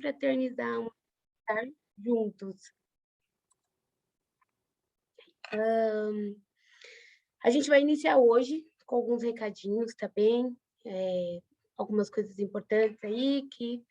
fraternizar, estar juntos. A gente vai iniciar hoje com alguns recadinhos, tá bem? Algumas coisas importantes aí que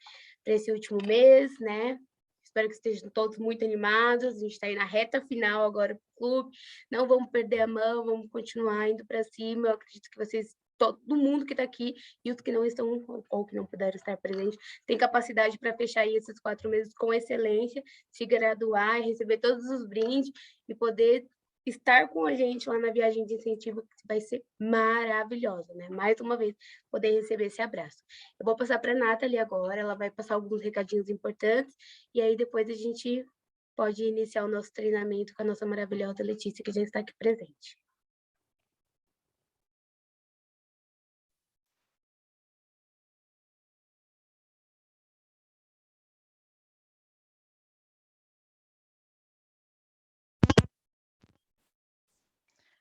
para esse último mês, né? Espero que estejam todos muito animados. A gente está aí na reta final agora do clube. Não vamos perder a mão, vamos continuar indo para cima. Eu acredito que vocês, todo mundo que está aqui e os que não estão ou que não puderam estar presentes, tem capacidade para fechar aí esses 4 meses com excelência, se graduar, receber todos os brindes e poder estar com a gente lá na viagem de incentivo, que vai ser maravilhosa, né? Mais uma vez, poder receber esse abraço. Eu vou passar para a Nathalie agora, ela vai passar alguns recadinhos importantes, e aí depois a gente pode iniciar o nosso treinamento com a nossa maravilhosa Letícia, que já está aqui presente.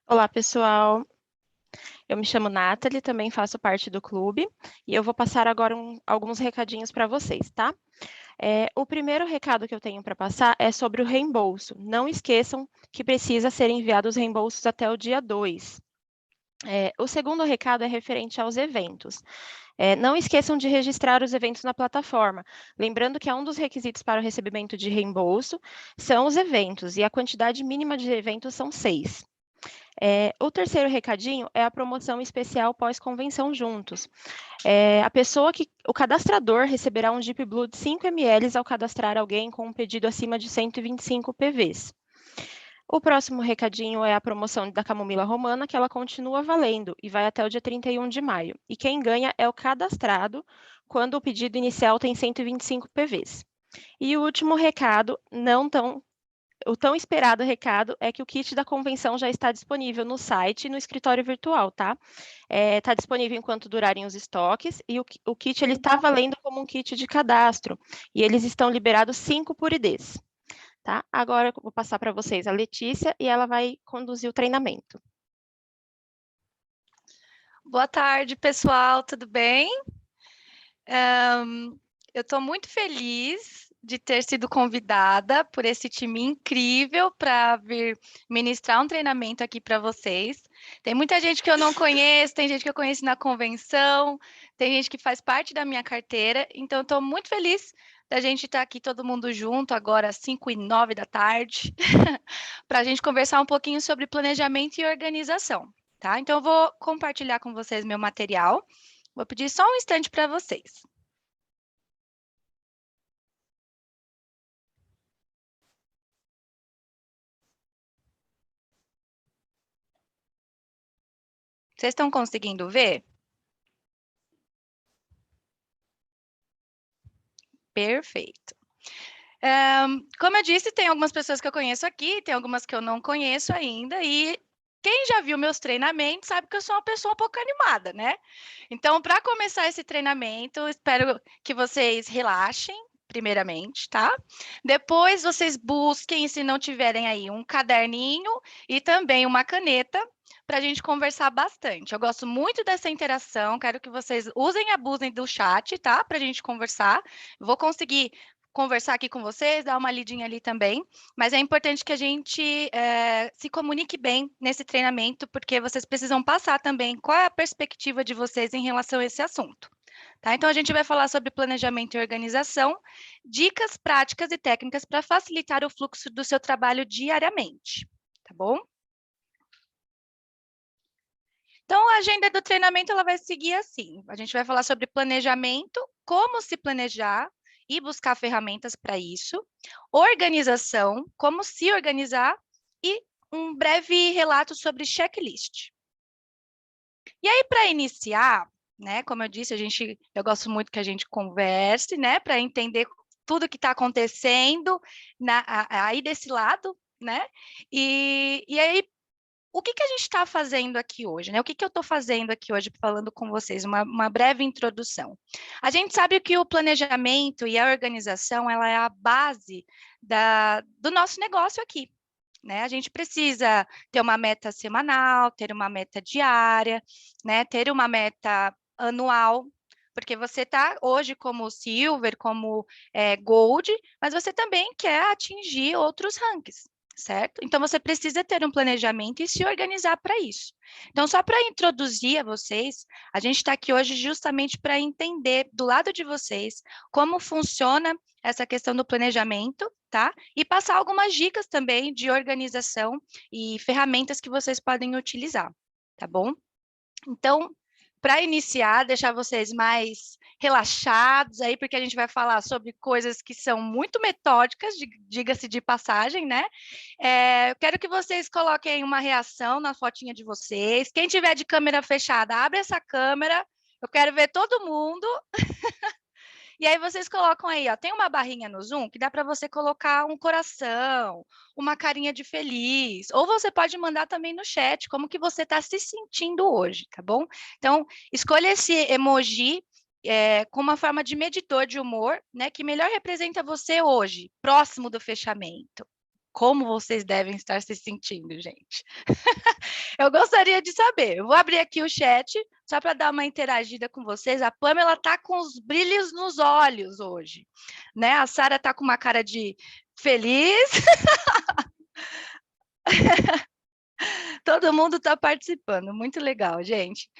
Olá, pessoal. Eu me chamo Nathalie, também faço parte do clube e eu vou passar agora alguns recadinhos para vocês, tá? O primeiro recado que eu tenho para passar é sobre o reembolso. Não esqueçam que precisa ser enviados os reembolsos até o dia 2. O segundo recado é referente aos eventos. Não esqueçam de registrar os eventos na plataforma. Lembrando que um dos requisitos para o recebimento de reembolso são os eventos, e a quantidade mínima de eventos são 6. O terceiro recadinho é a promoção especial pós-convenção juntos. O cadastrador receberá um Deep Blue de 5 ml ao cadastrar alguém com um pedido acima de 125 PVs. O próximo recadinho é a promoção da camomila romana, que ela continua valendo e vai até o dia 31 de maio. E quem ganha é o cadastrado, quando o pedido inicial tem 125 PVs. E o último recado, o tão esperado recado é que o kit da convenção já está disponível no site e no escritório virtual, tá? Está disponível enquanto durarem os estoques e o kit ele está valendo como um kit de cadastro e eles estão liberados 5 por IDs, tá? Agora eu vou passar para vocês a Letícia e ela vai conduzir o treinamento. Boa tarde, pessoal, tudo bem? Eu estou muito feliz de ter sido convidada por esse time incrível para vir ministrar um treinamento aqui para vocês. Tem muita gente que eu não conheço, tem gente que eu conheço na convenção, tem gente que faz parte da minha carteira, então eu estou muito feliz da gente estar aqui todo mundo junto agora às 5h09 da tarde, para a gente conversar um pouquinho sobre planejamento e organização, tá? Então eu vou compartilhar com vocês meu material, vou pedir só um instante para vocês. Vocês estão conseguindo ver? Perfeito. Como eu disse, tem algumas pessoas que eu conheço aqui, tem algumas que eu não conheço ainda, e quem já viu meus treinamentos sabe que eu sou uma pessoa um pouco animada, né? Então, para começar esse treinamento, espero que vocês relaxem, primeiramente, tá? Depois vocês busquem, se não tiverem aí, um caderninho e também uma caneta, para a gente conversar bastante. Eu gosto muito dessa interação, quero que vocês usem e abusem do chat, tá? Para a gente conversar. Vou conseguir conversar aqui com vocês, dar uma lidinha ali também, mas é importante que a gente se comunique bem nesse treinamento, porque vocês precisam passar também qual é a perspectiva de vocês em relação a esse assunto. Tá? Então, a gente vai falar sobre planejamento e organização, dicas práticas e técnicas para facilitar o fluxo do seu trabalho diariamente, tá bom? Então, a agenda do treinamento ela vai seguir assim. A gente vai falar sobre planejamento, como se planejar e buscar ferramentas para isso, organização, como se organizar e um breve relato sobre checklist. E aí, para iniciar, né, como eu disse, eu gosto muito que a gente converse, né, para entender tudo que está acontecendo aí desse lado, né? E aí, o que a gente está fazendo aqui hoje, né? O que eu estou fazendo aqui hoje falando com vocês? Uma breve introdução. A gente sabe que o planejamento e a organização, ela é a base do nosso negócio aqui, né? A gente precisa ter uma meta semanal, ter uma meta diária, né? Ter uma meta anual, Porque você está hoje como Silver, como Gold, mas você também quer atingir outros rankings, certo? Então, você precisa ter um planejamento e se organizar para isso. Então, só para introduzir a vocês, a gente está aqui hoje justamente para entender do lado de vocês como funciona essa questão do planejamento, tá? E passar algumas dicas também de organização e ferramentas que vocês podem utilizar, tá bom? Então, para iniciar, deixar vocês mais relaxados aí, porque a gente vai falar sobre coisas que são muito metódicas, diga-se de passagem, né? Eu quero que vocês coloquem uma reação na fotinha de vocês. Quem tiver de câmera fechada, abre essa câmera. Eu quero ver todo mundo. E aí vocês colocam aí, ó, tem uma barrinha no Zoom que dá para você colocar um coração, uma carinha de feliz, ou você pode mandar também no chat como que você está se sentindo hoje, tá bom? Então, escolha esse emoji com uma forma de medidor de humor, né, que melhor representa você hoje, próximo do fechamento. Como vocês devem estar se sentindo, gente? Eu gostaria de saber. Eu vou abrir aqui o chat, só para dar uma interagida com vocês. A Pamela está com os brilhos nos olhos hoje, né? A Sara está com uma cara de feliz. Todo mundo está participando. Muito legal, gente.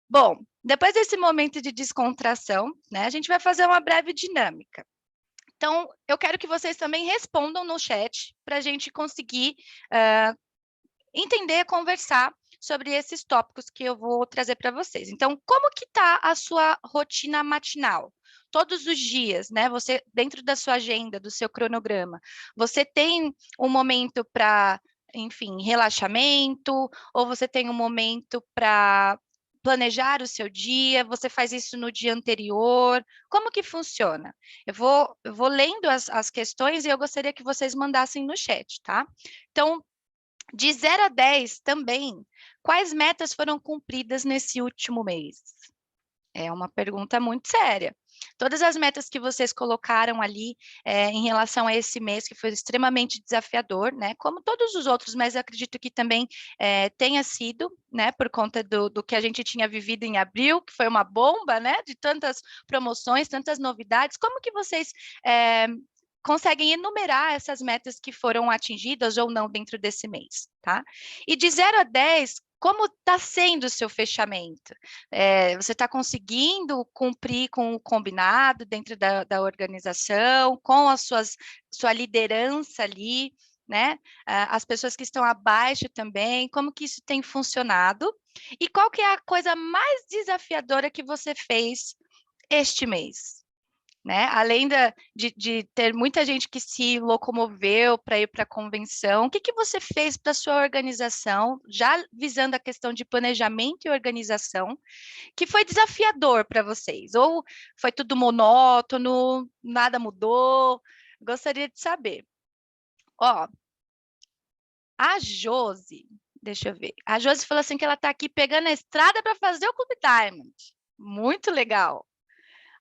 Bom, depois desse momento de descontração, né, a gente vai fazer uma breve dinâmica. Então, eu quero que vocês também respondam no chat para a gente conseguir entender, conversar sobre esses tópicos que eu vou trazer para vocês. Então, como que está a sua rotina matinal? Todos os dias, né? Você, dentro da sua agenda, do seu cronograma, você tem um momento para, enfim, relaxamento, ou você tem um momento para planejar o seu dia, você faz isso no dia anterior, como que funciona? Eu vou lendo as questões e eu gostaria que vocês mandassem no chat, tá? Então, de 0 a 10 também, quais metas foram cumpridas nesse último mês? É uma pergunta muito séria. Todas as metas que vocês colocaram ali em relação a esse mês, que foi extremamente desafiador, né? Como todos os outros, mas eu acredito que também tenha sido, né? Por conta do que a gente tinha vivido em abril, que foi uma bomba, né? De tantas promoções, tantas novidades. Como que vocês conseguem enumerar essas metas que foram atingidas ou não dentro desse mês, tá? E de 0 a 10, como está sendo o seu fechamento? Você está conseguindo cumprir com o combinado dentro da organização, com sua liderança ali, né? As pessoas que estão abaixo também, como que isso tem funcionado? E qual que é a coisa mais desafiadora que você fez este mês? Né? Além de ter muita gente que se locomoveu para ir para a convenção, o que você fez para a sua organização, já visando a questão de planejamento e organização, que foi desafiador para vocês? Ou foi tudo monótono, nada mudou? Gostaria de saber. Ó, a Josi, deixa eu ver, a Josi falou assim que ela está aqui pegando a estrada para fazer o Clube Diamond. Muito legal.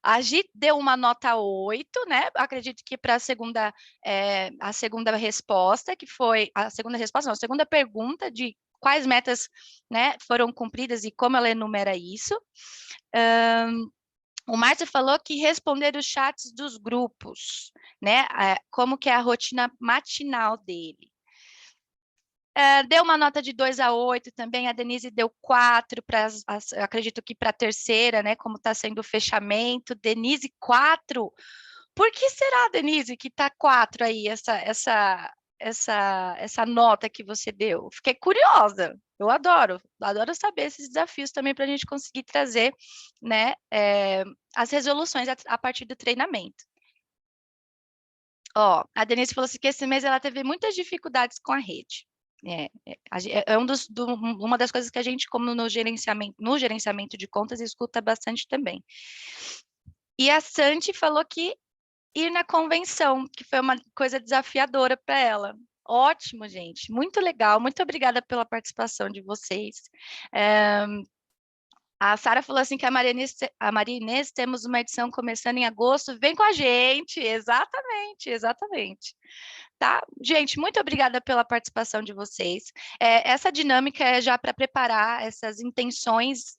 A Gi deu uma nota 8, né? Acredito que para a segunda resposta, que foi a segunda resposta, não, a segunda pergunta de quais metas, né, foram cumpridas e como ela enumera isso. O Márcio falou que responder os chats dos grupos, né? Como que é a rotina matinal dele. Deu uma nota de 2 a 8 também, a Denise deu 4, acredito que para a terceira, né, como está sendo o fechamento. Denise, 4. Por que será, Denise, que está 4 aí, essa nota que você deu? Fiquei curiosa, eu adoro saber esses desafios também para a gente conseguir trazer, né, as resoluções a partir do treinamento. Ó, a Denise falou assim que esse mês ela teve muitas dificuldades com a rede. Uma das coisas que a gente, como no gerenciamento de contas, escuta bastante também. E a Santi falou que ir na convenção, que foi uma coisa desafiadora para ela. Ótimo, gente, muito legal, muito obrigada pela participação de vocês. A Sara falou assim que a Maria Inês temos uma edição começando em agosto, vem com a gente, exatamente. Tá? Gente, muito obrigada pela participação de vocês. Essa dinâmica é já para preparar essas intenções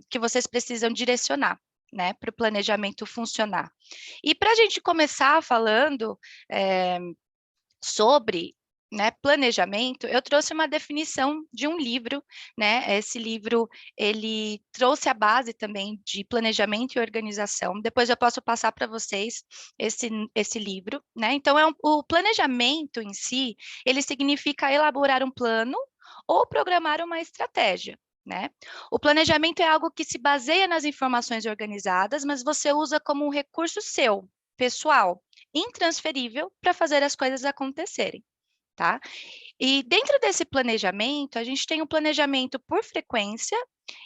que vocês precisam direcionar, né, para o planejamento funcionar. E para a gente começar falando sobre, né, planejamento, eu trouxe uma definição de um livro, né? Esse livro, ele trouxe a base também de planejamento e organização. Depois eu posso passar para vocês esse livro, né? Então, o planejamento em si, ele significa elaborar um plano ou programar uma estratégia, né? O planejamento é algo que se baseia nas informações organizadas, mas você usa como um recurso seu, pessoal, intransferível para fazer as coisas acontecerem, tá? E dentro desse planejamento, a gente tem o planejamento por frequência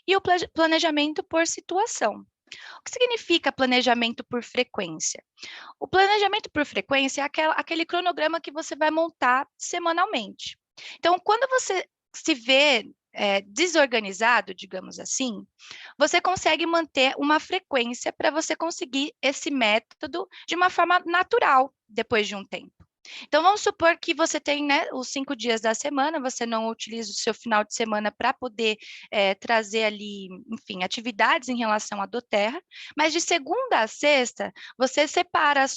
e o planejamento por situação. O que significa planejamento por frequência? O planejamento por frequência é aquele cronograma que você vai montar semanalmente. Então, quando você se vê desorganizado, digamos assim, você consegue manter uma frequência para você conseguir esse método de uma forma natural depois de um tempo. Então, vamos supor que você tem, né, os 5 dias da semana, você não utiliza o seu final de semana para poder trazer ali, enfim, atividades em relação à doTERRA, mas de segunda a sexta, você separa a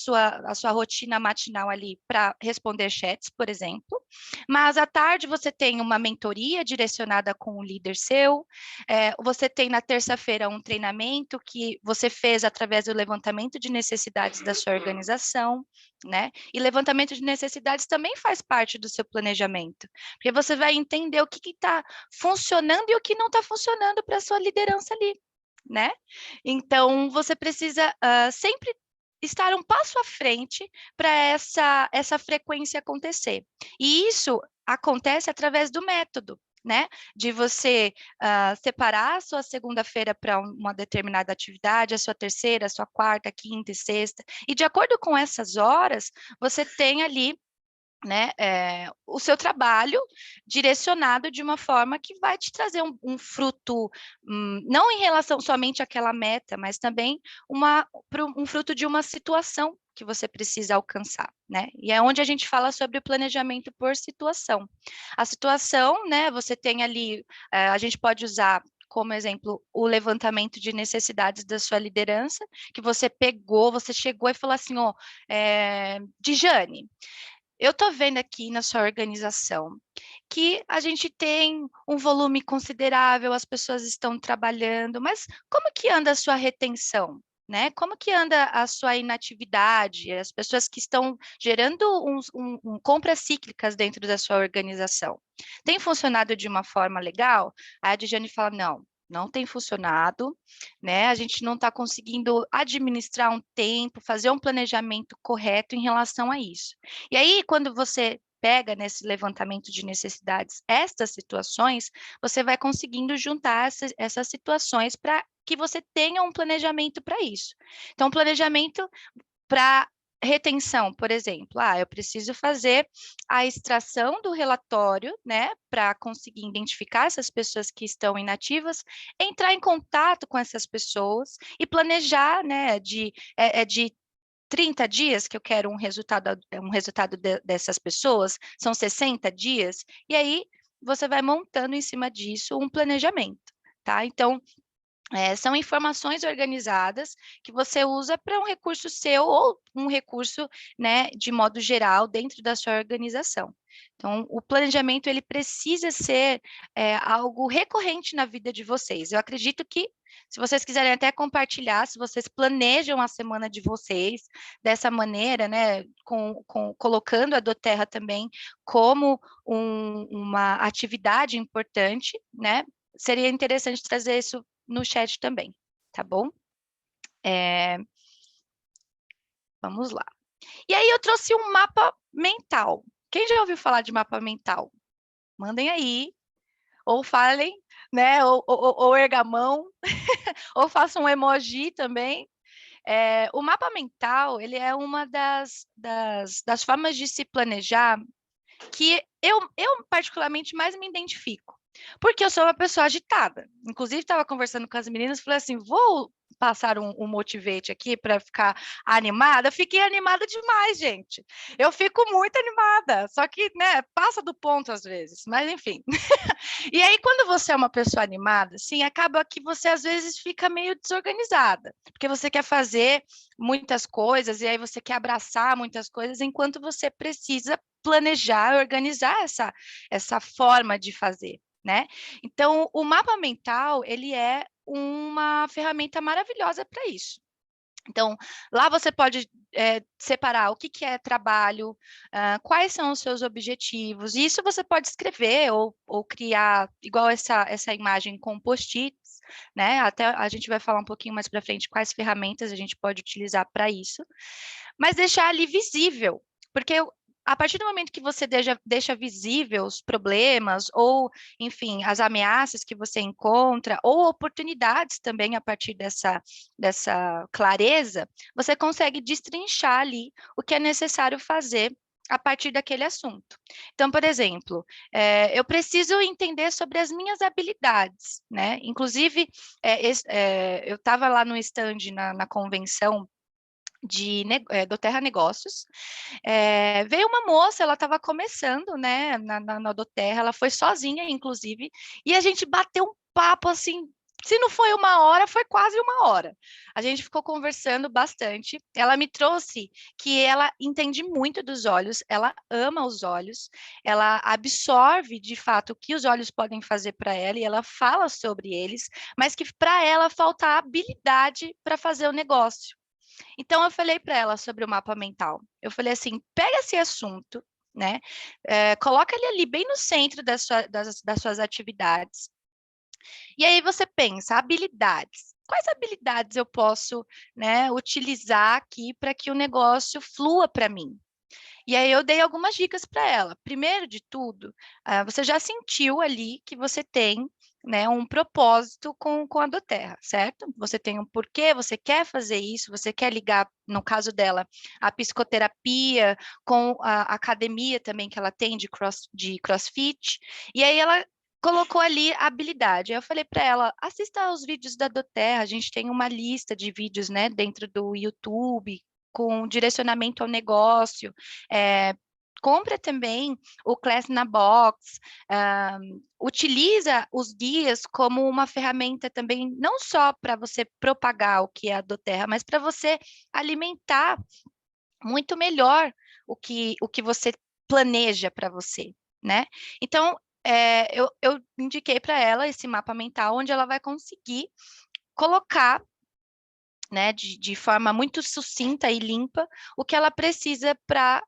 sua rotina matinal ali para responder chats, por exemplo, mas à tarde você tem uma mentoria direcionada com o líder seu, você tem na terça-feira um treinamento que você fez através do levantamento de necessidades da sua organização, né? E levantamento de necessidades também faz parte do seu planejamento, porque você vai entender o que está funcionando e o que não está funcionando para a sua liderança ali, né? Então, você precisa sempre estar um passo à frente para essa frequência acontecer. E isso acontece através do método, né? De você separar a sua segunda-feira para uma determinada atividade, a sua terceira, a sua quarta, quinta e sexta, e de acordo com essas horas, você tem ali, né, o seu trabalho direcionado de uma forma que vai te trazer um fruto, não em relação somente àquela meta, mas também um fruto de uma situação que você precisa alcançar, né? E é onde a gente fala sobre o planejamento por situação. A situação, né, você tem ali, a gente pode usar como exemplo, o levantamento de necessidades da sua liderança, que você pegou, você chegou e falou assim, ó, Dijane, eu estou vendo aqui na sua organização que a gente tem um volume considerável, as pessoas estão trabalhando, mas como que anda a sua retenção? Né? Como que anda a sua inatividade, as pessoas que estão gerando compras cíclicas dentro da sua organização? Tem funcionado de uma forma legal? Aí a Dijane fala, não tem funcionado, né? A gente não está conseguindo administrar um tempo, fazer um planejamento correto em relação a isso. E aí, quando você pega nesse levantamento de necessidades estas situações, você vai conseguindo juntar essas situações para que você tenha um planejamento para isso. Então, planejamento para retenção, por exemplo, eu preciso fazer a extração do relatório, né, para conseguir identificar essas pessoas que estão inativas, entrar em contato com essas pessoas e planejar, né, de 30 dias que eu quero um resultado dessas pessoas, são 60 dias, e aí você vai montando em cima disso um planejamento, tá? Então, são informações organizadas que você usa para um recurso seu ou um recurso, né, de modo geral, dentro da sua organização. Então, o planejamento, ele precisa ser algo recorrente na vida de vocês. Eu acredito que, se vocês quiserem até compartilhar, se vocês planejam a semana de vocês dessa maneira, né, colocando a doTERRA também como uma atividade importante, né, seria interessante trazer isso no chat também, tá bom? Vamos lá. E aí eu trouxe um mapa mental. Quem já ouviu falar de mapa mental? Mandem aí, ou falem, né? Ou erga a mão, ou façam um emoji também. O mapa mental, ele é uma das formas de se planejar que eu particularmente mais me identifico. Porque eu sou uma pessoa agitada. Inclusive, estava conversando com as meninas, falei assim, vou passar um motivate aqui para ficar animada, fiquei animada demais, gente. Eu fico muito animada, só que, né, passa do ponto às vezes, mas enfim. E aí, quando você é uma pessoa animada, assim, acaba que você às vezes fica meio desorganizada, porque você quer fazer muitas coisas e aí você quer abraçar muitas coisas, enquanto você precisa planejar, organizar essa forma de fazer, né? Então, o mapa mental, ele é uma ferramenta maravilhosa para isso. Então, lá você pode separar o que é trabalho, quais são os seus objetivos, e isso você pode escrever ou criar, igual essa imagem com post-its, né? Até a gente vai falar um pouquinho mais para frente quais ferramentas a gente pode utilizar para isso, mas deixar ali visível, porque a partir do momento que você deixa visível os problemas, ou, enfim, as ameaças que você encontra, ou oportunidades também a partir dessa clareza, você consegue destrinchar ali o que é necessário fazer a partir daquele assunto. Então, por exemplo, eu preciso entender sobre as minhas habilidades, né? Inclusive, eu estava lá no stand na convenção do Terra Negócios, veio uma moça, ela estava começando, né, na do Terra, ela foi sozinha, inclusive, e a gente bateu um papo, assim, se não foi 1 hora, foi quase 1 hora. A gente ficou conversando bastante, ela me trouxe que ela entende muito dos olhos, ela ama os olhos, ela absorve, de fato, o que os olhos podem fazer para ela, e ela fala sobre eles, mas que para ela falta habilidade para fazer o negócio. Então, eu falei para ela sobre o mapa mental. Eu falei assim, pega esse assunto, né? Coloca ele ali bem no centro das suas atividades. E aí você pensa, habilidades. Quais habilidades eu posso, né, utilizar aqui para que o negócio flua para mim? E aí eu dei algumas dicas para ela. Primeiro de tudo, você já sentiu ali que você tem, né, um propósito com a doTERRA, certo? Você tem um porquê, você quer fazer isso, você quer ligar, no caso dela, a psicoterapia com a academia também que ela tem de CrossFit. E aí ela colocou ali a habilidade. Aí eu falei para ela, assista aos vídeos da doTERRA, a gente tem uma lista de vídeos, né, dentro do YouTube, com direcionamento ao negócio, compra também o Class na Box, utiliza os guias como uma ferramenta também, não só para você propagar o que é a doTERRA, mas para você alimentar muito melhor o que você planeja para você, né? Então, eu indiquei para ela esse mapa mental, onde ela vai conseguir colocar, né, de forma muito sucinta e limpa, o que ela precisa para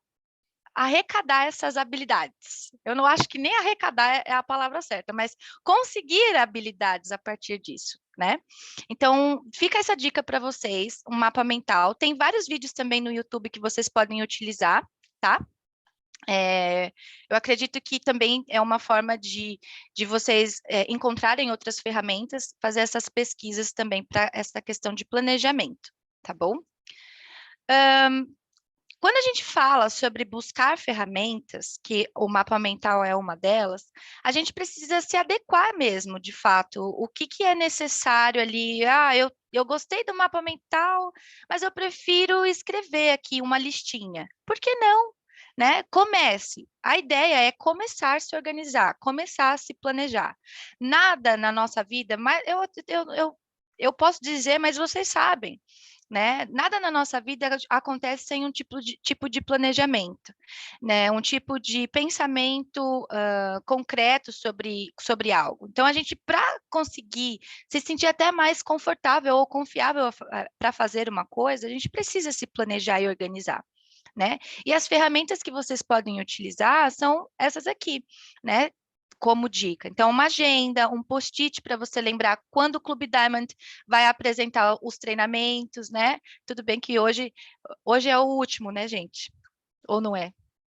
arrecadar essas habilidades. Eu não acho que nem arrecadar é a palavra certa, mas conseguir habilidades a partir disso, né? Então, fica essa dica para vocês, um mapa mental. Tem vários vídeos também no YouTube que vocês podem utilizar, tá? Eu acredito que também é uma forma de vocês encontrarem outras ferramentas, fazer essas pesquisas também para essa questão de planejamento, tá bom? Quando a gente fala sobre buscar ferramentas, que o mapa mental é uma delas, a gente precisa se adequar mesmo, de fato, o que é necessário ali. Eu gostei do mapa mental, mas eu prefiro escrever aqui uma listinha. Por que não? Né? Comece. A ideia é começar a se organizar, começar a se planejar. Nada na nossa vida, mas eu posso dizer, mas vocês sabem, né? Nada na nossa vida acontece sem um tipo de planejamento, né? Um tipo de pensamento concreto sobre algo. Então, a gente, para conseguir se sentir até mais confortável ou confiável para fazer uma coisa, a gente precisa se planejar e organizar, né? E as ferramentas que vocês podem utilizar são essas aqui, né? Como dica. Então, uma agenda, um post-it para você lembrar quando o Clube Diamond vai apresentar os treinamentos, né? Tudo bem que hoje é o último, né, gente? Ou não é?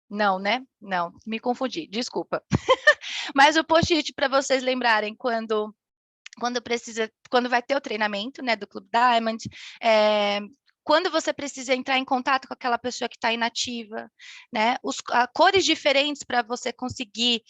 Não, né? Não, me confundi, desculpa. Mas o post-it para vocês lembrarem quando vai ter o treinamento, né, do Clube Diamond, quando você precisa entrar em contato com aquela pessoa que está inativa, né? Cores diferentes para você conseguir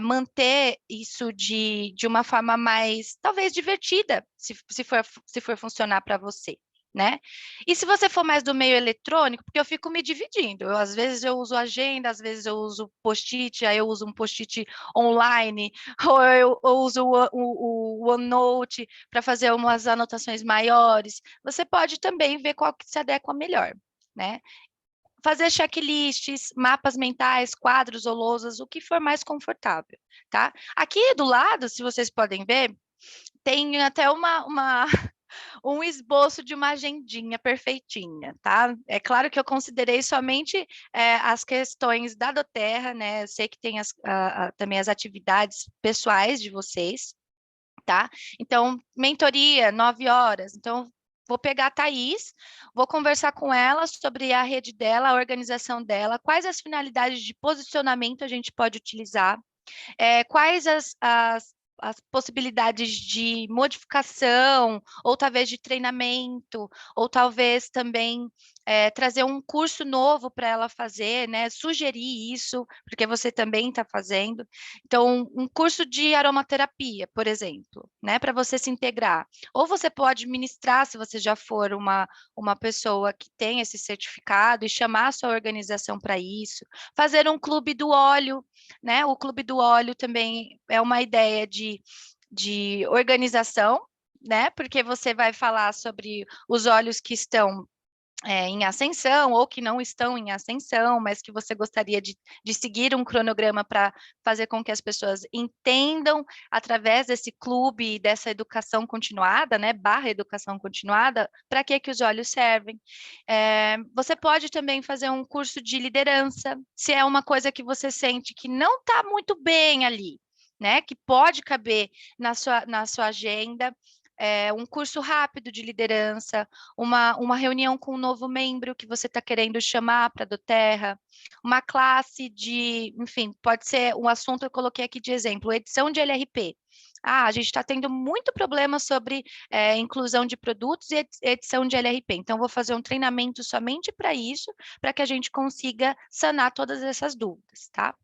manter isso de uma forma mais, talvez, divertida, se for funcionar para você. Né? E se você for mais do meio eletrônico, porque eu fico me dividindo, às vezes eu uso agenda, às vezes eu uso post-it, aí eu uso um post-it online, ou eu uso o OneNote para fazer umas anotações maiores. Você pode também ver qual que se adequa melhor, né? Fazer checklists, mapas mentais, quadros ou lousas, o que for mais confortável, tá? Aqui do lado, se vocês podem ver, tem até um esboço de uma agendinha perfeitinha, tá? É claro que eu considerei somente as questões da doTERRA, né? Eu sei que tem também as atividades pessoais de vocês, tá? Então, mentoria, 9 horas. Então, vou pegar a Thaís, vou conversar com ela sobre a rede dela, a organização dela, quais as finalidades de posicionamento a gente pode utilizar, quais as possibilidades de modificação, ou talvez de treinamento, ou talvez também trazer um curso novo para ela fazer, né? Sugerir isso, porque você também está fazendo. Então, um curso de aromaterapia, por exemplo, né? Para você se integrar. Ou você pode ministrar, se você já for uma pessoa que tem esse certificado, e chamar a sua organização para isso. Fazer um clube do óleo, né? O Clube do Óleo também é uma ideia de organização, né? Porque você vai falar sobre os óleos que estão em ascensão ou que não estão em ascensão, mas que você gostaria de seguir um cronograma para fazer com que as pessoas entendam através desse clube, dessa educação continuada, né, /educação continuada, para que os óleos servem. Você pode também fazer um curso de liderança, se é uma coisa que você sente que não está muito bem ali, né, que pode caber na sua agenda. Um curso rápido de liderança, uma reunião com um novo membro que você está querendo chamar para a doTERRA, uma classe de, enfim, pode ser um assunto, eu coloquei aqui de exemplo, edição de LRP. A gente está tendo muito problema sobre inclusão de produtos e edição de LRP. Então, vou fazer um treinamento somente para isso, para que a gente consiga sanar todas essas dúvidas, tá?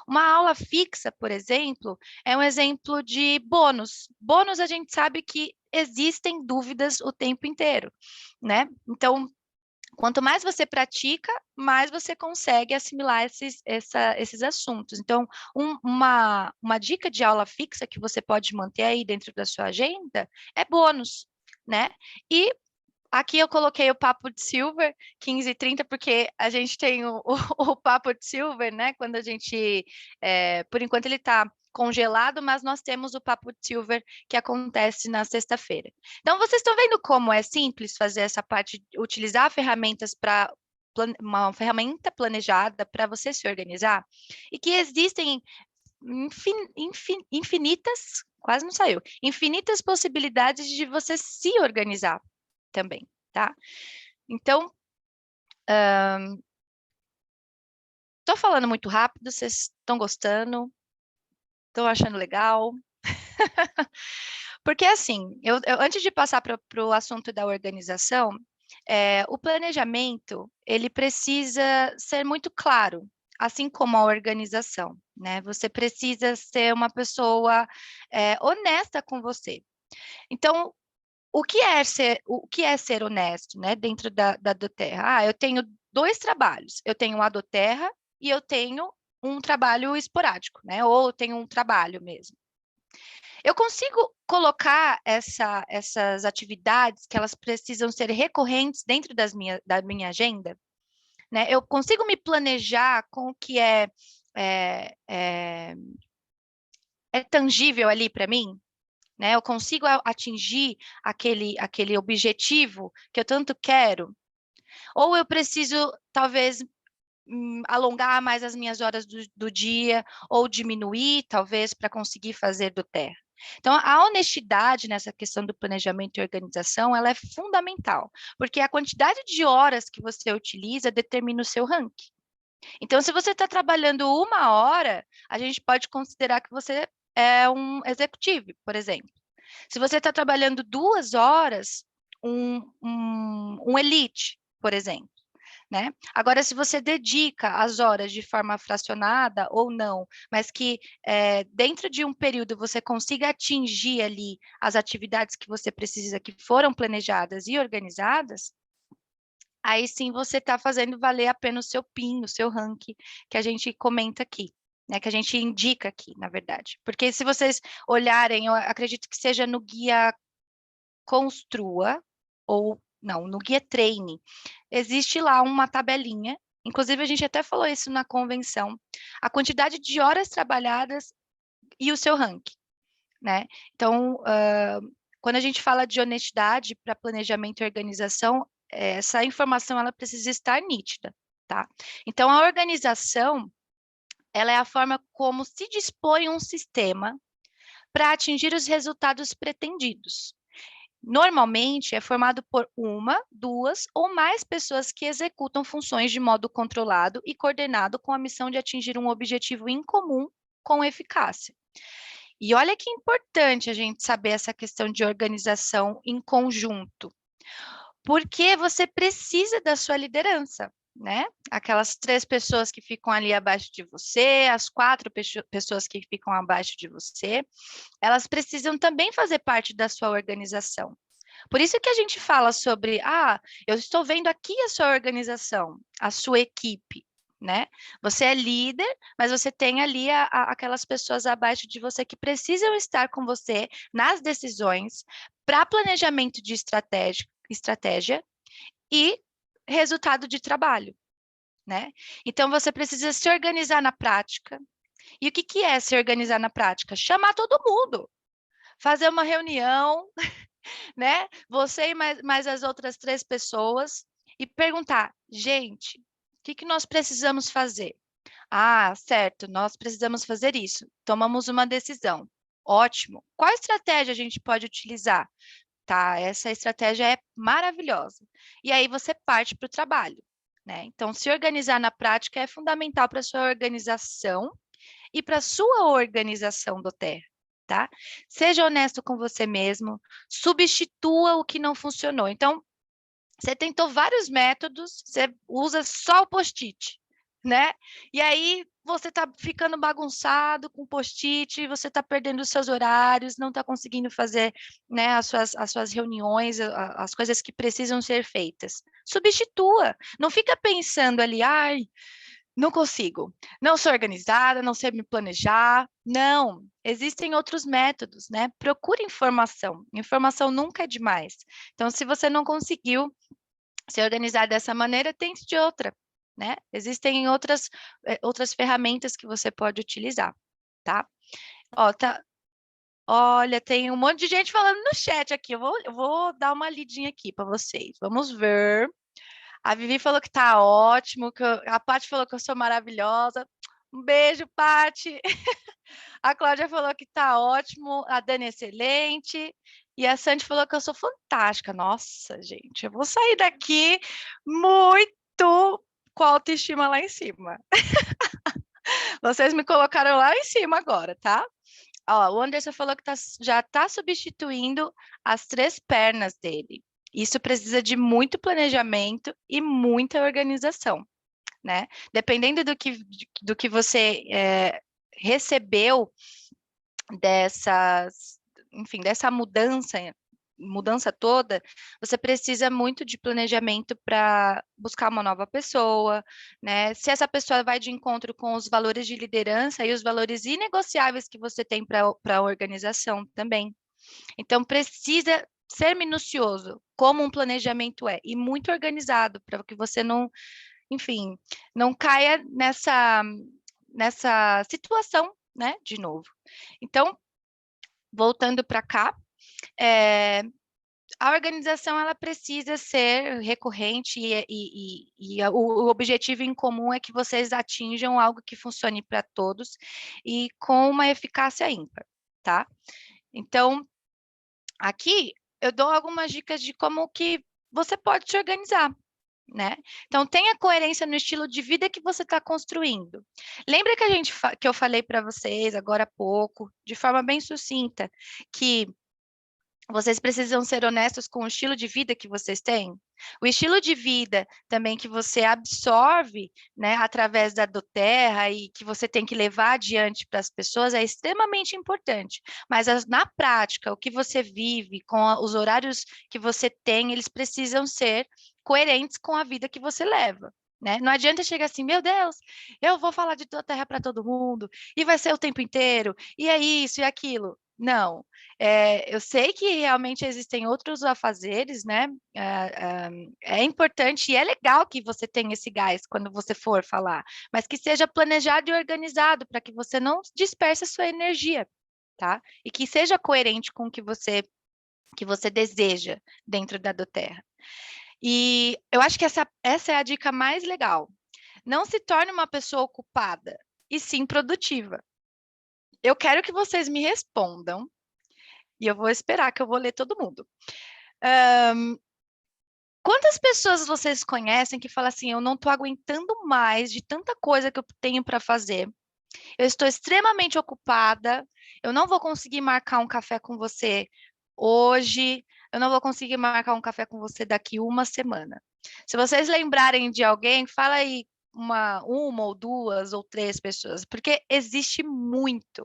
Uma aula fixa, por exemplo, é um exemplo de bônus. Bônus, a gente sabe que existem dúvidas o tempo inteiro, né? Então, quanto mais você pratica, mais você consegue assimilar esses assuntos. Então, uma dica de aula fixa que você pode manter aí dentro da sua agenda é bônus, né? E aqui eu coloquei o Papo de Silver, 15h30, porque a gente tem o Papo de Silver, né? Quando a gente, por enquanto ele está congelado, mas nós temos o Papo de Silver que acontece na sexta-feira. Então, vocês estão vendo como é simples fazer essa parte, utilizar ferramentas para uma ferramenta planejada para você se organizar, e que existem infinitas, quase não saiu, infinitas possibilidades de você se organizar também, tá? Então, tô falando muito rápido, vocês estão gostando? Estão achando legal? Porque, assim, eu antes de passar para o assunto da organização, o planejamento, ele precisa ser muito claro, assim como a organização, né? Você precisa ser uma pessoa honesta com você. Então, o que é ser honesto, né, dentro da doTERRA? Eu tenho 2 trabalhos, eu tenho a doTERRA e eu tenho um trabalho esporádico, né, ou eu tenho um trabalho mesmo. Eu consigo colocar essas atividades que elas precisam ser recorrentes dentro da minha agenda, né? Eu consigo me planejar com o que é tangível ali para mim, né? Eu consigo atingir aquele objetivo que eu tanto quero? Ou eu preciso, talvez, alongar mais as minhas horas do dia, ou diminuir, talvez, para conseguir fazer doTERRA? Então, a honestidade nessa questão do planejamento e organização, ela é fundamental, porque a quantidade de horas que você utiliza determina o seu ranking. Então, se você está trabalhando 1 hora, a gente pode considerar que você é um executivo, por exemplo. Se você está trabalhando 2 horas, um elite, por exemplo, né? Agora, se você dedica as horas de forma fracionada ou não, mas que dentro de um período você consiga atingir ali as atividades que você precisa, que foram planejadas e organizadas, aí sim você está fazendo valer a pena o seu PIN, o seu ranking, que a gente comenta aqui, né? Que a gente indica aqui, na verdade. Porque se vocês olharem, eu acredito que seja no guia Construa, ou não, no guia Treine, existe lá uma tabelinha, inclusive a gente até falou isso na convenção, a quantidade de horas trabalhadas e o seu ranking, né? Então, quando a gente fala de honestidade para planejamento e organização, essa informação ela precisa estar nítida, tá? Então, a organização, ela é a forma como se dispõe um sistema para atingir os resultados pretendidos. Normalmente, é formado por uma, duas ou mais pessoas que executam funções de modo controlado e coordenado com a missão de atingir um objetivo em comum com eficácia. E olha que importante a gente saber essa questão de organização em conjunto, porque você precisa da sua liderança, né? Aquelas 3 pessoas que ficam ali abaixo de você, as 4 pessoas que ficam abaixo de você, elas precisam também fazer parte da sua organização. Por isso que a gente fala sobre, eu estou vendo aqui a sua organização, a sua equipe, né? Você é líder, mas você tem ali aquelas pessoas abaixo de você que precisam estar com você nas decisões para planejamento de estratégia e resultado de trabalho, né? Então, você precisa se organizar na prática. E o que é se organizar na prática? Chamar todo mundo, fazer uma reunião, né? Você e mais as outras 3 pessoas e perguntar, gente, o que nós precisamos fazer? Certo, nós precisamos fazer isso. Tomamos uma decisão. Ótimo. Qual estratégia a gente pode utilizar? Tá, essa estratégia é maravilhosa. E aí você parte para o trabalho, né? Então, se organizar na prática é fundamental para a sua organização e para a sua organização do Terra, tá? Seja honesto com você mesmo, substitua o que não funcionou. Então, você tentou vários métodos, você usa só o post-it, né? E aí você está ficando bagunçado com post-it, você está perdendo os seus horários, não está conseguindo fazer, né, as suas reuniões, as coisas que precisam ser feitas. Substitua, não fica pensando ali, não consigo, não sou organizada, não sei me planejar. Não, existem outros métodos, né? Procure informação, informação nunca é demais. Então, se você não conseguiu se organizar dessa maneira, tente de outra, né? Existem outras ferramentas que você pode utilizar, tá? Olha, tem um monte de gente falando no chat aqui, eu vou dar uma lidinha aqui para vocês, vamos ver. A Vivi falou que tá ótimo, a Paty falou que eu sou maravilhosa. Um beijo, Paty. A Cláudia falou que tá ótimo, a Dani é excelente. E a Sandy falou que eu sou fantástica. Nossa, gente, eu vou sair daqui muito com a autoestima lá em cima. Vocês me colocaram lá em cima agora, tá? O Anderson falou que já está substituindo as 3 pernas dele. Isso precisa de muito planejamento e muita organização, né? Dependendo do que você recebeu dessa mudança toda, você precisa muito de planejamento para buscar uma nova pessoa, né? Se essa pessoa vai de encontro com os valores de liderança e os valores inegociáveis que você tem para a organização também. Então, precisa ser minucioso, como um planejamento e muito organizado, para que você não caia nessa situação, né, de novo. Então, voltando para cá, a organização ela precisa ser recorrente e o objetivo em comum é que vocês atinjam algo que funcione para todos e com uma eficácia ímpar, tá? Então, aqui eu dou algumas dicas de como que você pode se organizar, né? Então, tenha coerência no estilo de vida que você está construindo. Lembra que eu falei para vocês agora há pouco, de forma bem sucinta, que Vocês precisam ser honestos com o estilo de vida que vocês têm. O estilo de vida também que você absorve, né, através da doTERRA e que você tem que levar adiante para as pessoas é extremamente importante. Mas na prática, o que você vive, com os horários que você tem, eles precisam ser coerentes com a vida que você leva. Né? Não adianta chegar assim, meu Deus, eu vou falar de doTERRA para todo mundo, e vai ser o tempo inteiro, e é isso e aquilo. Não, eu sei que realmente existem outros afazeres, né? É importante e é legal que você tenha esse gás quando você for falar, mas que seja planejado e organizado para que você não disperse a sua energia, tá? E que seja coerente com o que você deseja dentro da doTERRA. E eu acho que essa é a dica mais legal. Não se torne uma pessoa ocupada, e sim produtiva. Eu quero que vocês me respondam. E eu vou esperar que eu vou ler todo mundo. Quantas pessoas vocês conhecem que falam assim, eu não estou aguentando mais de tanta coisa que eu tenho para fazer, eu estou extremamente ocupada, eu não vou conseguir marcar um café com você hoje, eu não vou conseguir marcar um café com você daqui uma semana. Se vocês lembrarem de alguém, fala aí uma ou duas ou três pessoas, porque existe muito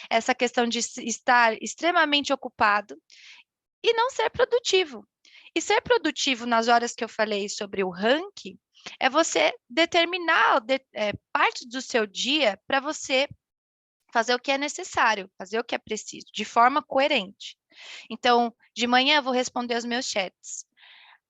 essa questão de estar extremamente ocupado e não ser produtivo. E ser produtivo nas horas que eu falei sobre o ranking é você determinar parte do seu dia para você fazer o que é necessário, fazer o que é preciso, de forma coerente. Então, de manhã eu vou responder os meus chats.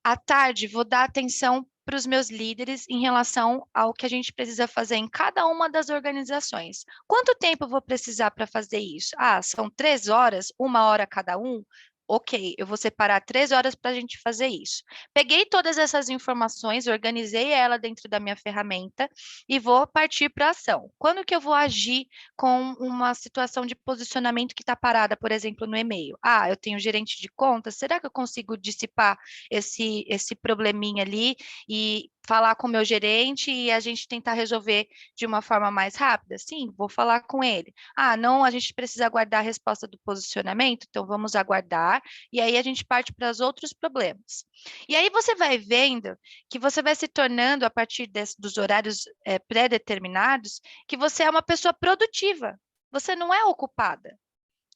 À tarde, vou dar atenção para os meus líderes em relação ao que a gente precisa fazer em cada uma das organizações. Quanto tempo eu vou precisar para fazer isso? Ah, são 3 horas, 1 hora cada um? Ok, eu vou separar 3 horas para a gente fazer isso. Peguei todas essas informações, organizei ela dentro da minha ferramenta e vou partir para a ação. Quando que eu vou agir com uma situação de posicionamento que está parada, por exemplo, no e-mail? Ah, eu tenho gerente de contas, será que eu consigo dissipar esse probleminha ali e falar com o meu gerente e a gente tentar resolver de uma forma mais rápida? Sim, vou falar com ele. Ah, não, a gente precisa aguardar a resposta do posicionamento, então vamos aguardar, e aí a gente parte para os outros problemas. E aí você vai vendo que você vai se tornando, a partir dos horários pré-determinados, que você é uma pessoa produtiva, você não é ocupada,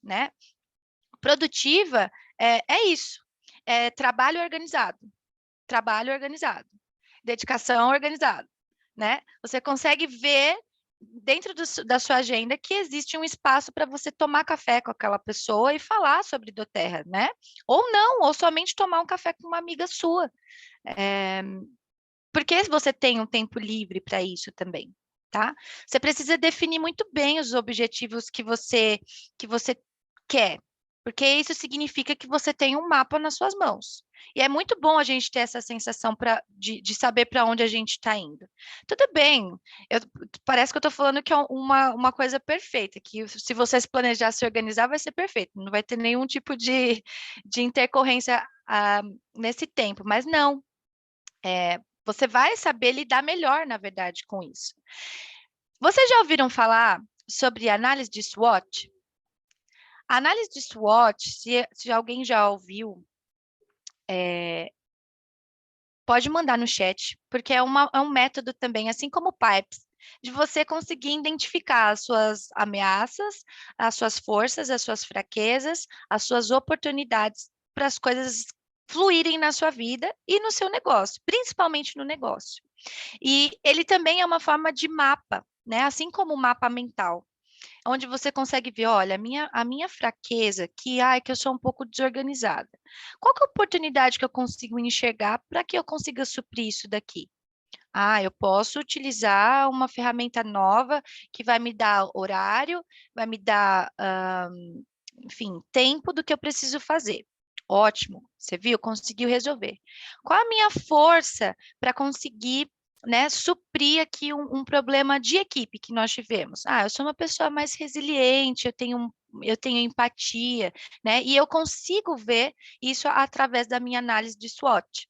né? Produtiva é isso. Trabalho organizado, dedicação organizada, né? Você consegue ver dentro da sua agenda que existe um espaço para você tomar café com aquela pessoa e falar sobre doTERRA, né? Ou não, ou somente tomar um café com uma amiga sua. Porque você tem um tempo livre para isso também, tá? Você precisa definir muito bem os objetivos que você quer, porque isso significa que você tem um mapa nas suas mãos. E é muito bom a gente ter essa sensação de saber para onde a gente está indo. Tudo bem, parece que eu estou falando que é uma coisa perfeita, que se você se planejar, se organizar, vai ser perfeito, não vai ter nenhum tipo de intercorrência nesse tempo, mas não. Você vai saber lidar melhor, na verdade, com isso. Vocês já ouviram falar sobre análise de SWOT? A análise de SWOT, se alguém já ouviu, pode mandar no chat, porque é um método também, assim como o PIPES, de você conseguir identificar as suas ameaças, as suas forças, as suas fraquezas, as suas oportunidades para as coisas fluírem na sua vida e no seu negócio, principalmente no negócio. E ele também é uma forma de mapa, né? Assim como o mapa mental, onde você consegue ver, olha, a minha fraqueza, que eu sou um pouco desorganizada. Qual que é a oportunidade que eu consigo enxergar para que eu consiga suprir isso daqui? Eu posso utilizar uma ferramenta nova que vai me dar horário, vai me dar, enfim, tempo do que eu preciso fazer. Ótimo, você viu? Conseguiu resolver. Qual a minha força para conseguir, né, suprir aqui um problema de equipe que nós tivemos? Eu sou uma pessoa mais resiliente, eu tenho empatia, né? E eu consigo ver isso através da minha análise de SWOT.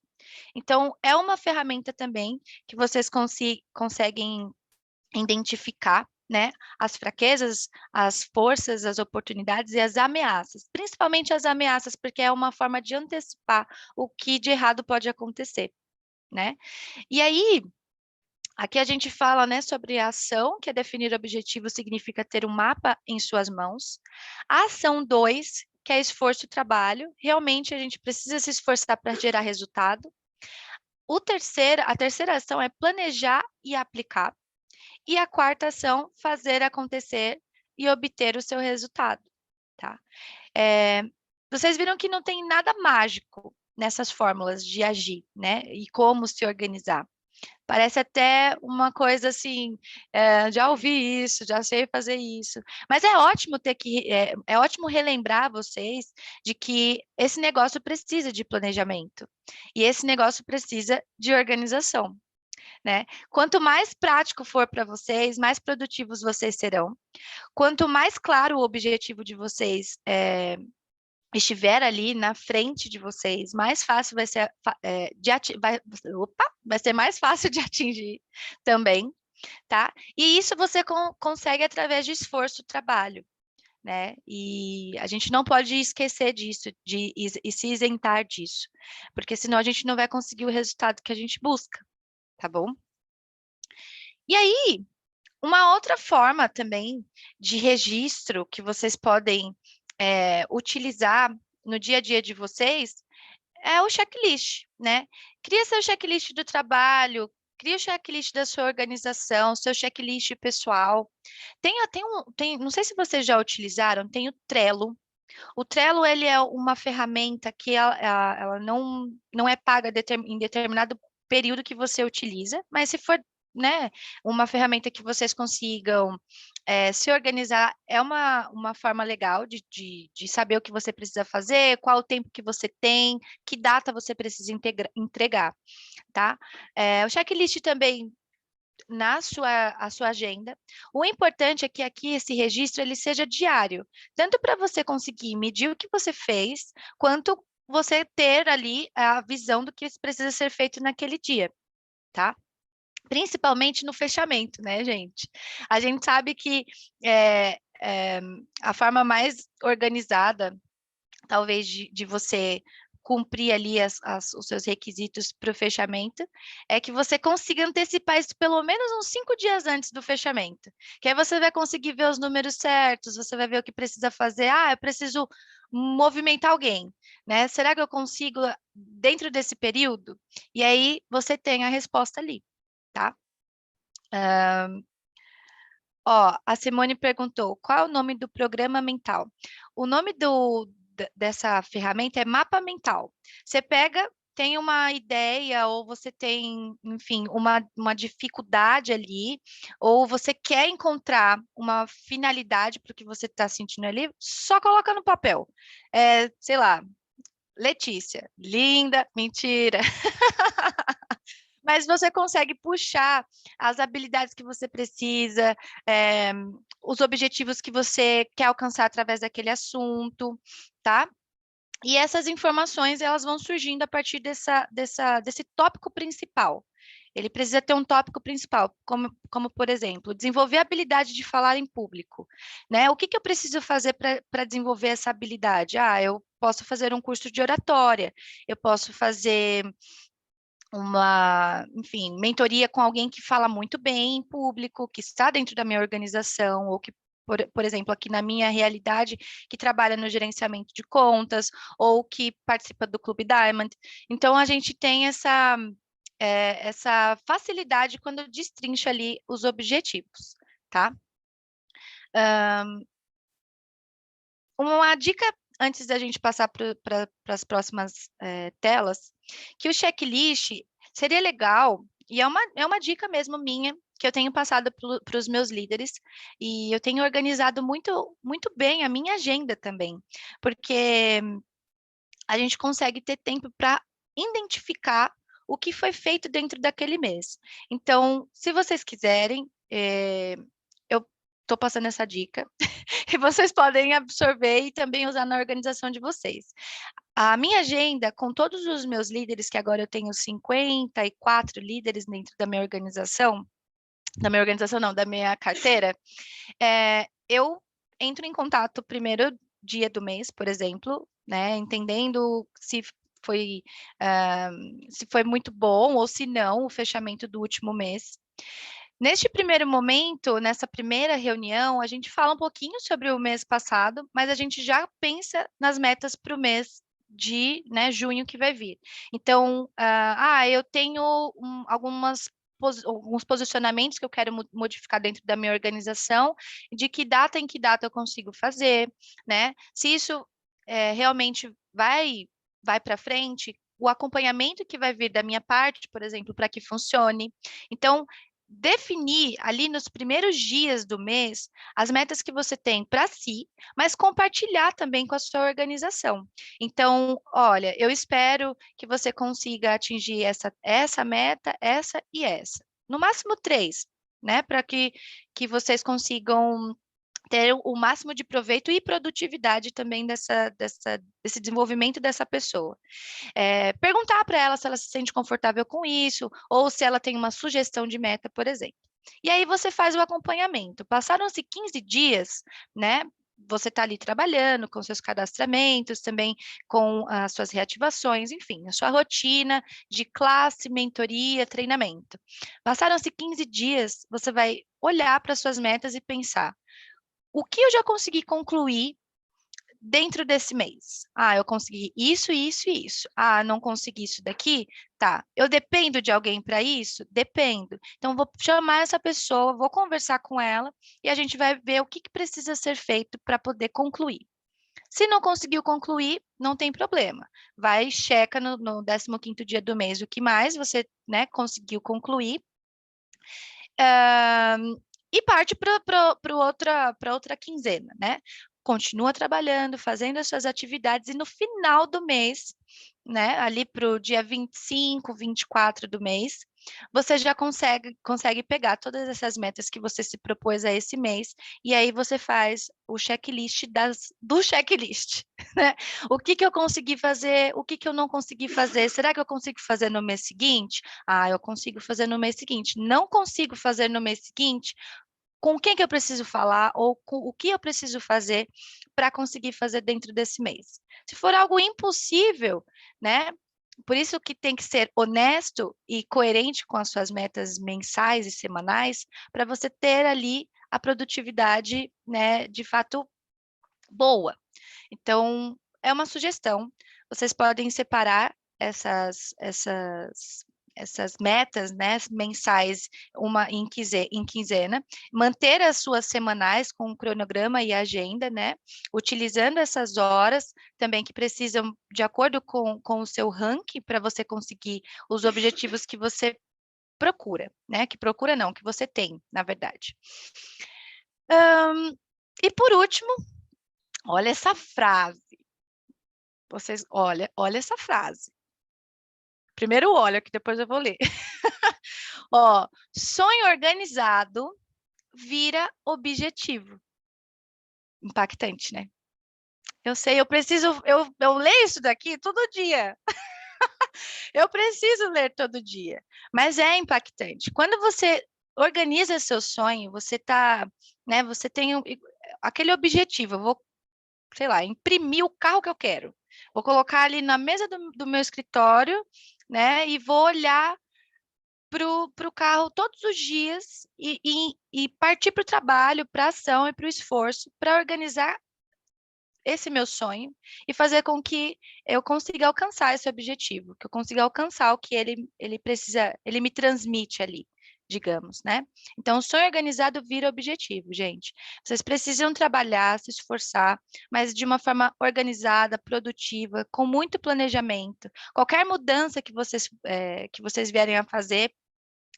Então, é uma ferramenta também que vocês conseguem identificar, né, as fraquezas, as forças, as oportunidades e as ameaças, principalmente as ameaças, porque é uma forma de antecipar o que de errado pode acontecer, né? E aí, aqui a gente fala, né, sobre a ação, que é definir objetivo, significa ter um mapa em suas mãos. A ação 2, que é esforço e trabalho, realmente a gente precisa se esforçar para gerar resultado. A terceira ação é planejar e aplicar. E a quarta ação, fazer acontecer e obter o seu resultado, tá? Vocês viram que não tem nada mágico nessas fórmulas de agir, né? E como se organizar. Parece até uma coisa assim, já ouvi isso, já sei fazer isso. Mas é ótimo é ótimo relembrar vocês de que esse negócio precisa de planejamento. E esse negócio precisa de organização, né? Quanto mais prático for para vocês, mais produtivos vocês serão. Quanto mais claro o objetivo de vocês estiver ali na frente de vocês, mais fácil vai ser vai ser mais fácil de atingir também, tá? E isso você consegue através de esforço, trabalho, né? E a gente não pode esquecer disso, e se isentar disso, porque senão a gente não vai conseguir o resultado que a gente busca, tá bom? E aí, uma outra forma também de registro que vocês podem utilizar no dia a dia de vocês é o checklist, né? Cria seu checklist do trabalho, cria o checklist da sua organização, seu checklist pessoal. Não sei se vocês já utilizaram, tem o Trello. O Trello, ele é uma ferramenta que ela não é paga em determinado período que você utiliza, mas se for, né, uma ferramenta que vocês consigam se organizar, é uma forma legal de saber o que você precisa fazer, qual o tempo que você tem, que data você precisa entregar, tá? O checklist também a sua agenda. O importante é que aqui esse registro ele seja diário, tanto para você conseguir medir o que você fez, quanto você ter ali a visão do que precisa ser feito naquele dia, tá? Principalmente no fechamento, né, gente? A gente sabe que a forma mais organizada, talvez, de você cumprir ali os seus requisitos para o fechamento, é que você consiga antecipar isso pelo menos uns 5 dias antes do fechamento. Que aí você vai conseguir ver os números certos, você vai ver o que precisa fazer. Ah, eu preciso movimentar alguém, né? Será que eu consigo dentro desse período? E aí você tem a resposta ali, tá? A Simone perguntou, qual é o nome do programa mental? O nome dessa ferramenta é mapa mental. Você pega, tem uma ideia, ou você tem, enfim, uma dificuldade ali, ou você quer encontrar uma finalidade para o que você está sentindo ali, só coloca no papel. Sei lá, Letícia, linda, mentira. Mas você consegue puxar as habilidades que você precisa, os objetivos que você quer alcançar através daquele assunto, tá? E essas informações, elas vão surgindo a partir desse tópico principal. Ele precisa ter um tópico principal, como por exemplo, desenvolver a habilidade de falar em público, né? O que eu preciso fazer para desenvolver essa habilidade? Eu posso fazer um curso de oratória, eu posso fazer enfim, mentoria com alguém que fala muito bem em público, que está dentro da minha organização, ou que, por exemplo, aqui na minha realidade, que trabalha no gerenciamento de contas, ou que participa do Clube Diamond. Então, a gente tem essa facilidade quando destrincha ali os objetivos, tá? Uma dica antes da gente passar para as próximas telas, que o checklist seria legal, e é uma dica mesmo minha, que eu tenho passado para os meus líderes, e eu tenho organizado muito, muito bem a minha agenda também, porque a gente consegue ter tempo para identificar o que foi feito dentro daquele mês. Então, se vocês quiserem, eu estou passando essa dica, e vocês podem absorver e também usar na organização de vocês. A minha agenda, com todos os meus líderes, que agora eu tenho 54 líderes dentro da minha organização, da minha organização, não, da minha carteira, eu entro em contato primeiro dia do mês, por exemplo, né, entendendo foi, se foi muito bom ou se não, o fechamento do último mês. Neste primeiro momento, nessa primeira reunião, a gente fala um pouquinho sobre o mês passado, mas a gente já pensa nas metas para o mês de, né, junho que vai vir. Então, eu tenho alguns posicionamentos que eu quero modificar dentro da minha organização, de que data em que data eu consigo fazer, né? Se isso realmente vai para frente, o acompanhamento que vai vir da minha parte, por exemplo, para que funcione. Então, definir ali nos primeiros dias do mês as metas que você tem para si, mas compartilhar também com a sua organização. Então, olha, eu espero que você consiga atingir essa meta, essa e essa. No máximo 3, né? Para que vocês consigam ter o máximo de proveito e produtividade também desse desenvolvimento dessa pessoa. Perguntar para ela se ela se sente confortável com isso, ou se ela tem uma sugestão de meta, por exemplo. E aí você faz o acompanhamento. Passaram-se 15 dias, né? Você está ali trabalhando com seus cadastramentos, também com as suas reativações, enfim, a sua rotina de classe, mentoria, treinamento. Passaram-se 15 dias, você vai olhar para suas metas e pensar: o que eu já consegui concluir dentro desse mês? Eu consegui isso, isso e isso. Não consegui isso daqui? Tá. Eu dependo de alguém para isso? Dependo. Então, vou chamar essa pessoa, vou conversar com ela e a gente vai ver o que precisa ser feito para poder concluir. Se não conseguiu concluir, não tem problema. Vai, checa no 15º dia do mês o que mais você, né, conseguiu concluir. E parte para outra quinzena, né? Continua trabalhando, fazendo as suas atividades e no final do mês, né, ali para o dia 25, 24 do mês, você já consegue pegar todas essas metas que você se propôs a esse mês e aí você faz o checklist do checklist, né? O que eu consegui fazer, o que eu não consegui fazer, será que eu consigo fazer no mês seguinte? Eu consigo fazer no mês seguinte. Não consigo fazer no mês seguinte, com quem que eu preciso falar ou com o que eu preciso fazer para conseguir fazer dentro desse mês. Se for algo impossível, né? Por isso que tem que ser honesto e coerente com as suas metas mensais e semanais, para você ter ali a produtividade, né, de fato boa. Então, é uma sugestão. Vocês podem separar essas metas, né, mensais, uma em quinzena, manter as suas semanais com o cronograma e agenda, né, utilizando essas horas também que precisam de acordo com o seu ranking para você conseguir os objetivos que você procura, né, que procura não, que você tem, na verdade. E por último, olha essa frase. Vocês, olha essa frase. Primeiro olha, que depois eu vou ler. Sonho organizado vira objetivo. Impactante, né? Eu sei, eu leio isso daqui todo dia. Eu preciso ler todo dia, mas é impactante. Quando você organiza seu sonho, você né, você tem aquele objetivo, eu vou, sei lá, imprimir o carro que eu quero. Vou colocar ali na mesa do meu escritório, né, e vou olhar para o carro todos os dias e partir para o trabalho, para a ação e para o esforço, para organizar esse meu sonho e fazer com que eu consiga alcançar esse objetivo, que eu consiga alcançar o que ele precisa, ele me transmite ali, digamos, né? Então, o sonho organizado vira objetivo, gente. Vocês precisam trabalhar, se esforçar, mas de uma forma organizada, produtiva, com muito planejamento. Qualquer mudança que vocês vierem a fazer,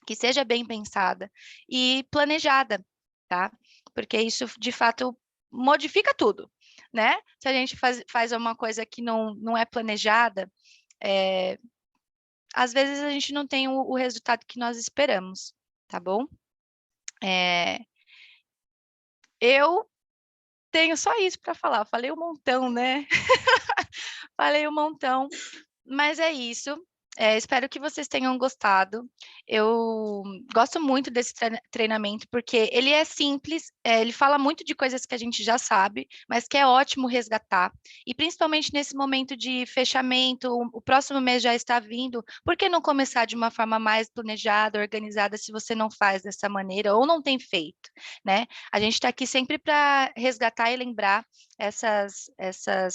que seja bem pensada e planejada, tá? Porque isso, de fato, modifica tudo, né? Se a gente faz uma coisa que não é planejada, às vezes a gente não tem o resultado que nós esperamos, tá bom? Eu tenho só isso para falar, falei um montão, né? Falei um montão, mas é isso. Espero que vocês tenham gostado. Eu gosto muito desse treinamento porque ele é simples, ele fala muito de coisas que a gente já sabe, mas que é ótimo resgatar. E principalmente nesse momento de fechamento, o próximo mês já está vindo, por que não começar de uma forma mais planejada, organizada, se você não faz dessa maneira ou não tem feito, né? A gente está aqui sempre para resgatar e lembrar essas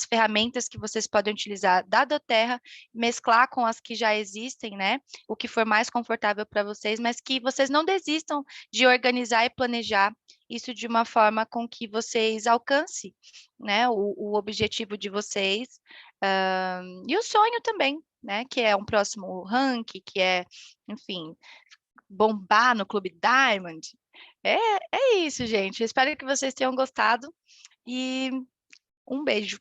ferramentas que vocês podem utilizar da Doterra, mesclar com as que já existem, né? O que for mais confortável para vocês, mas que vocês não desistam de organizar e planejar isso de uma forma com que vocês alcancem, né? O objetivo de vocês e o sonho também, né? Que é um próximo ranking, que é, enfim, bombar no Clube Diamond. É isso, gente. Espero que vocês tenham gostado e um beijo.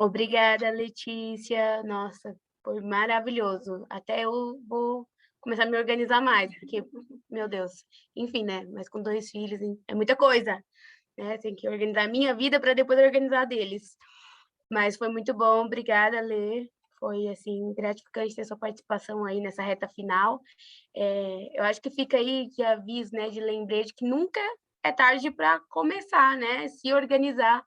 Obrigada, Letícia. Nossa, foi maravilhoso. Até eu vou começar a me organizar mais, porque, meu Deus, enfim, né? Mas com 2 filhos é muita coisa, né? Tem que organizar a minha vida para depois organizar a deles. Mas foi muito bom, obrigada, Lê. Foi, assim, gratificante ter sua participação aí nessa reta final. Eu acho que fica aí de aviso, né, de lembrete, que nunca é tarde para começar, né? Se organizar,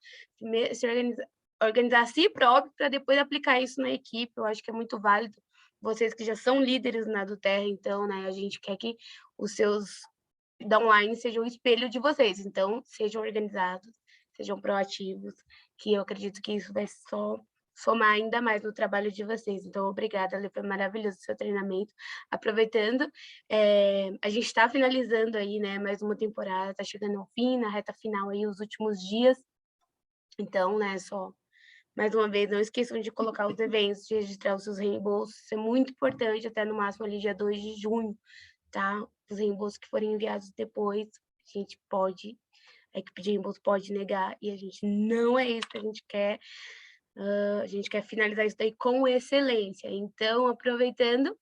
organizar a si próprio para depois aplicar isso na equipe. Eu acho que é muito válido. Vocês que já são líderes na Doterra, então, né, a gente quer que os seus downline sejam o espelho de vocês. Então, sejam organizados, sejam proativos, que eu acredito que isso vai só somar ainda mais no trabalho de vocês. Então, obrigada, Lê, foi maravilhoso o seu treinamento. Aproveitando, a gente está finalizando aí, né, mais uma temporada, está chegando ao fim, na reta final aí, os últimos dias. Então, né, só mais uma vez, não esqueçam de colocar os eventos, de registrar os seus reembolsos, isso é muito importante, até no máximo ali dia 2 de junho, tá? Os reembolsos que forem enviados depois, a equipe de reembolso pode negar, e a gente não é isso que a gente quer finalizar isso daí com excelência. Então, aproveitando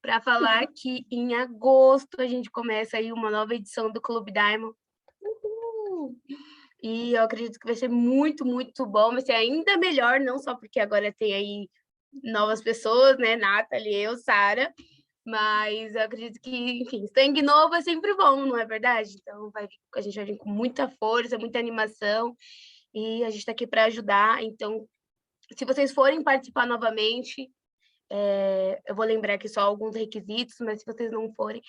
para falar que em agosto a gente começa aí uma nova edição do Clube Diamond. Uhul! E eu acredito que vai ser muito, muito bom, vai ser ainda melhor, não só porque agora tem aí novas pessoas, né, Nathalie, eu, Sara, mas eu acredito que, enfim, sangue novo é sempre bom, não é verdade? Então, a gente vai vir com muita força, muita animação, e a gente está aqui para ajudar. Então, se vocês forem participar novamente, eu vou lembrar aqui só alguns requisitos, mas se vocês não forem,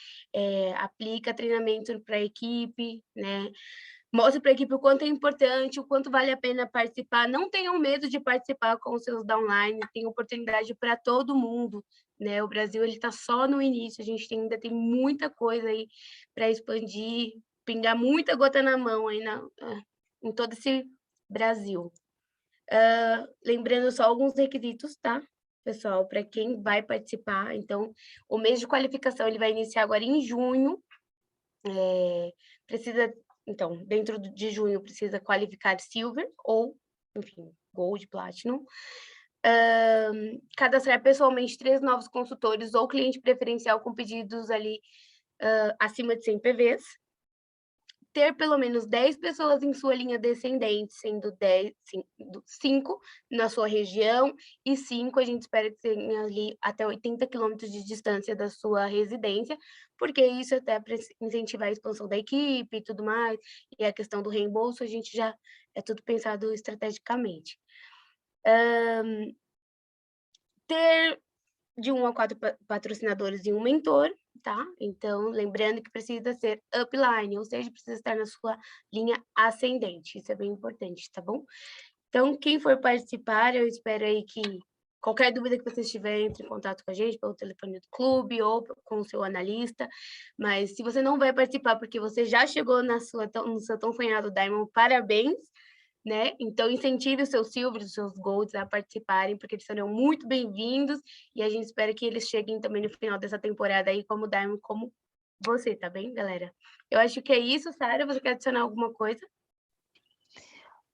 aplica treinamento para a equipe, né? Mostre para a equipe o quanto é importante, o quanto vale a pena participar. Não tenham medo de participar com os seus downline, tem oportunidade para todo mundo, né? O Brasil ele está só no início, a gente ainda tem muita coisa aí para expandir, pingar muita gota na mão aí em todo esse Brasil. Lembrando só alguns requisitos, tá, pessoal, para quem vai participar. Então, o mês de qualificação ele vai iniciar agora em junho. Então, dentro de junho, precisa qualificar Silver ou, enfim, Gold, Platinum. Cadastrar pessoalmente 3 novos consultores ou cliente preferencial com pedidos ali acima de 100 PVs. Ter pelo menos 10 pessoas em sua linha descendente, sendo 5 na sua região e 5 a gente espera que tenha ali até 80 quilômetros de distância da sua residência, porque isso até para incentivar a expansão da equipe e tudo mais, e a questão do reembolso, a gente já é tudo pensado estrategicamente. Ter de 1 a 4 patrocinadores e um mentor, tá? Então, lembrando que precisa ser upline, ou seja, precisa estar na sua linha ascendente. Isso é bem importante, tá bom? Então, quem for participar, eu espero aí que qualquer dúvida que vocês tiverem, entre em contato com a gente pelo telefone do clube ou com o seu analista. Mas se você não vai participar porque você já chegou no seu tão sonhado Diamond, parabéns, né? Então, incentive os seus silvers, os seus golds a participarem, porque eles serão muito bem-vindos e a gente espera que eles cheguem também no final dessa temporada aí como Diamond, como você, tá bem, galera? Eu acho que é isso, Sara. Você quer adicionar alguma coisa?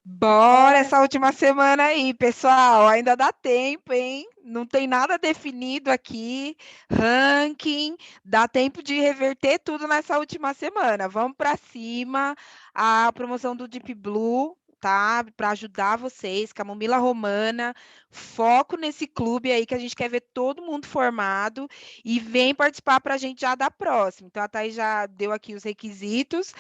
Bora essa última semana aí, pessoal. Ainda dá tempo, hein? Não tem nada definido aqui. Ranking, dá tempo de reverter tudo nessa última semana. Vamos para cima. A promoção do Deep Blue tá? Para ajudar vocês, Camomila Romana, foco nesse clube aí que a gente quer ver todo mundo formado e vem participar para a gente já da próxima. Então, a Thaís já deu aqui os requisitos.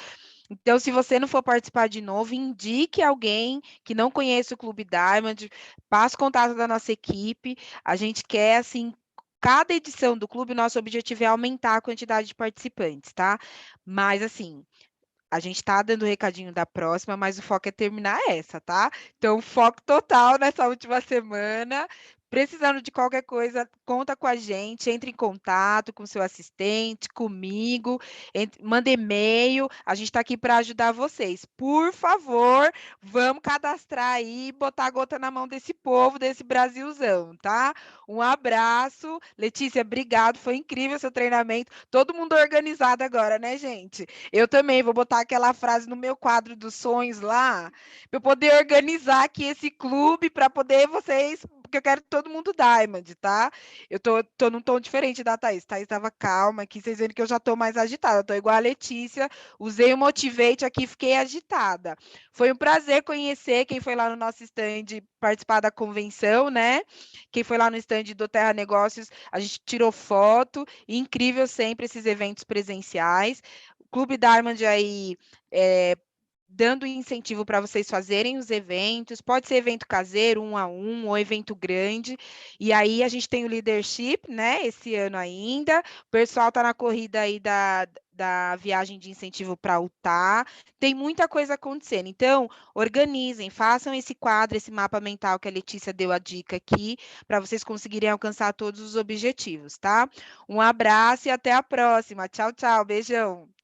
Então, se você não for participar de novo, indique alguém que não conheça o Clube Diamond, passe o contato da nossa equipe. A gente quer, assim, cada edição do clube, nosso objetivo é aumentar a quantidade de participantes, tá? Mas, assim, a gente tá dando o recadinho da próxima, mas o foco é terminar essa, tá? Então, foco total nessa última semana. Precisando de qualquer coisa, conta com a gente, entre em contato com seu assistente, comigo, manda e-mail, a gente está aqui para ajudar vocês. Por favor, vamos cadastrar aí e botar a gota na mão desse povo, desse Brasilzão, tá? Um abraço. Letícia, obrigado, foi incrível seu treinamento. Todo mundo organizado agora, né, gente? Eu também vou botar aquela frase no meu quadro dos sonhos lá, para eu poder organizar aqui esse clube, para poder vocês, porque eu quero todo mundo Diamond, tá? Eu tô num tom diferente da Thaís. Thaís estava calma aqui, vocês viram que eu já tô mais agitada. Eu tô igual a Letícia, usei o Motivate aqui, fiquei agitada. Foi um prazer conhecer quem foi lá no nosso stand participar da convenção, né? Quem foi lá no stand do Terra Negócios, a gente tirou foto, incrível sempre esses eventos presenciais. O Clube Diamond aí dando incentivo para vocês fazerem os eventos, pode ser evento caseiro, 1 a 1, ou evento grande, e aí a gente tem o leadership, né, esse ano ainda, o pessoal está na corrida aí da viagem de incentivo para Utah, tem muita coisa acontecendo, então organizem, façam esse quadro, esse mapa mental que a Letícia deu a dica aqui, para vocês conseguirem alcançar todos os objetivos, tá? Um abraço e até a próxima, tchau, tchau, beijão!